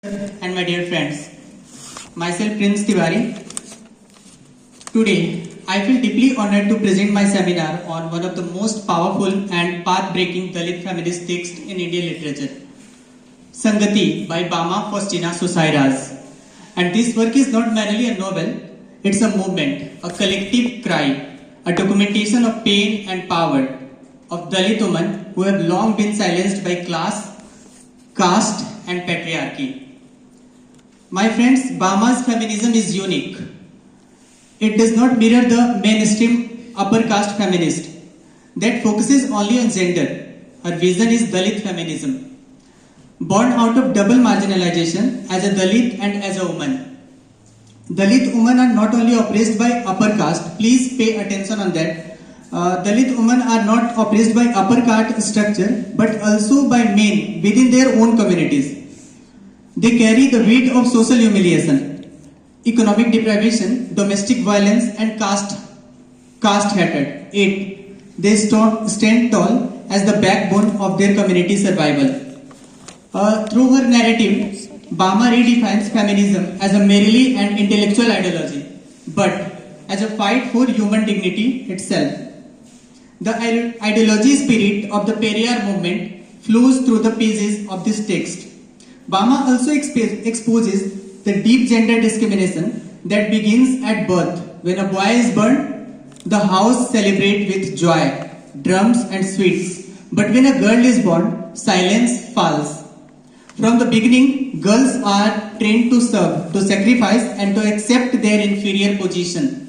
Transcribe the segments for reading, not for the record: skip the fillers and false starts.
and my dear friends, myself Prince Tiwari. Today, I feel deeply honored to present my seminar on one of the most powerful and path-breaking Dalit feminist texts in Indian literature, Sangati by Bama Faustina Susairaz. And this work is not merely a novel, it's a movement, a collective cry, a documentation of pain and power of Dalit women who have long been silenced by class, caste and patriarchy. My friends, Bama's feminism is unique. It does not mirror the mainstream upper caste feminist that focuses only on gender. Her vision is Dalit feminism. Born out of double marginalization as a Dalit and as a woman. Dalit women are not only oppressed by upper caste, please pay attention on that. Dalit women are not oppressed by upper caste structure but also by men within their own communities. They carry the weight of social humiliation, economic deprivation, domestic violence and caste hatred. 8. They stand tall as the backbone of their community survival. Through her narrative, Bama redefines feminism as a merely and intellectual ideology, but as a fight for human dignity itself. The ideology spirit of the Periyar movement flows through the pages of this text. Bama also exposes the deep gender discrimination that begins at birth. When a boy is born, the house celebrates with joy, drums and sweets. But when a girl is born, silence falls. From the beginning, girls are trained to serve, to sacrifice and to accept their inferior position.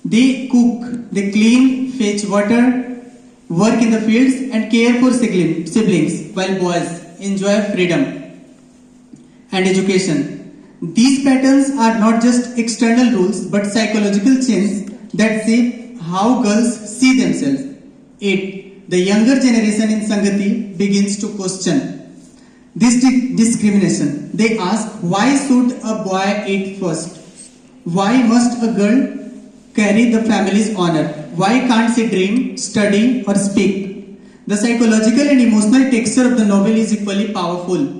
They cook, they clean, fetch water, work in the fields and care for siblings, while boys enjoy freedom and education. These patterns are not just external rules but psychological chains that shape how girls see themselves. 8. The younger generation in Sangati begins to question this discrimination. They ask, why should a boy eat first? Why must a girl carry the family's honor? Why can't she dream, study or speak? The psychological and emotional texture of the novel is equally powerful.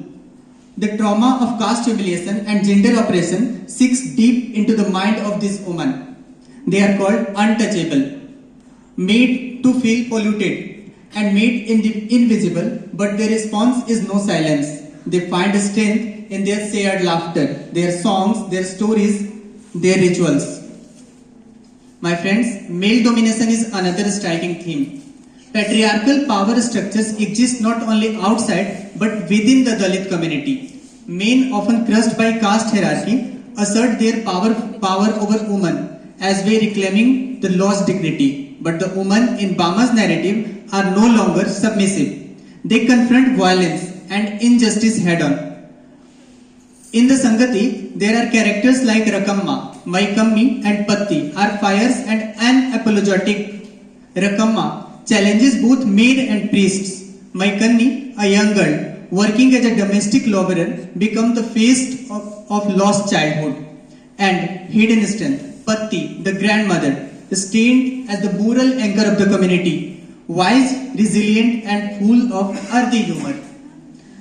The trauma of caste humiliation and gender oppression sinks deep into the mind of this woman. They are called untouchable, made to feel polluted and made invisible, but their response is no silence. They find strength in their shared laughter, their songs, their stories, their rituals. My friends, male domination is another striking theme. Patriarchal power structures exist not only outside but within the Dalit community. Men, often crushed by caste hierarchy, assert their power over women as way reclaiming the lost dignity. But the women in Bama's narrative are no longer submissive. They confront violence and injustice head-on. In the Sangati, there are characters like Rakamma, Maikammi and Patti are fires and unapologetic. Rakamma challenges both maid and priests. Maikanni, a young girl working as a domestic laborer, becomes the face of lost childhood and hidden strength. Patti, the grandmother, stained as the moral anchor of the community, wise, resilient and full of earthy humor.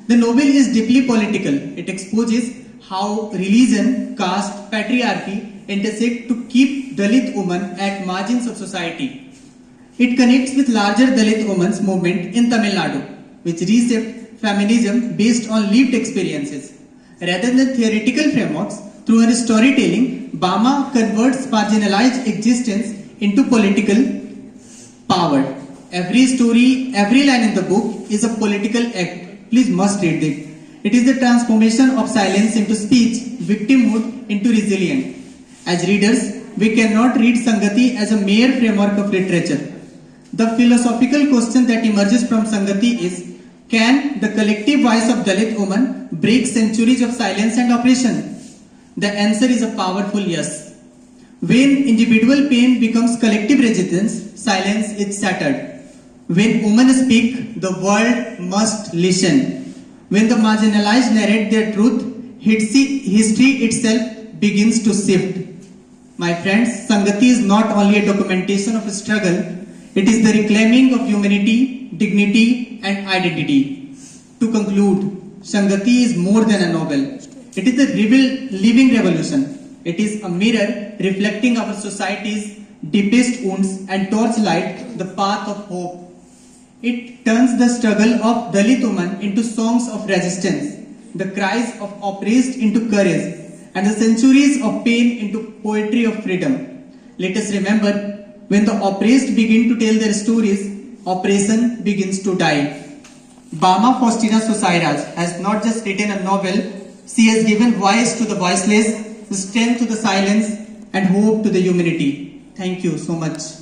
The novel is deeply political. It exposes how religion, caste, patriarchy intersect to keep Dalit women at margins of society. It connects with larger Dalit women's movement in Tamil Nadu, which reshaped feminism based on lived experiences. Rather than theoretical frameworks, through her storytelling, Bama converts marginalized existence into political power. Every story, every line in the book is a political act. Please must read it. It is the transformation of silence into speech, victimhood into resilience. As readers, we cannot read Sangati as a mere framework of literature. The philosophical question that emerges from Sangati is, can the collective voice of Dalit women break centuries of silence and oppression? The answer is a powerful yes. When individual pain becomes collective resistance, silence is shattered. When women speak, the world must listen. When the marginalized narrate their truth, history itself begins to shift. My friends, Sangati is not only a documentation of a struggle, it is the reclaiming of humanity, dignity and identity. To conclude, Sangati is more than a novel. It is a living revolution. It is a mirror reflecting our society's deepest wounds and torchlight the path of hope. It turns the struggle of Dalit women into songs of resistance, the cries of oppressed into courage, and the centuries of pain into poetry of freedom. Let us remember, when the oppressed begin to tell their stories, oppression begins to die. Bama Faustina Susairas has not just written a novel, she has given voice to the voiceless, strength to the silence, and hope to the humanity. Thank you so much.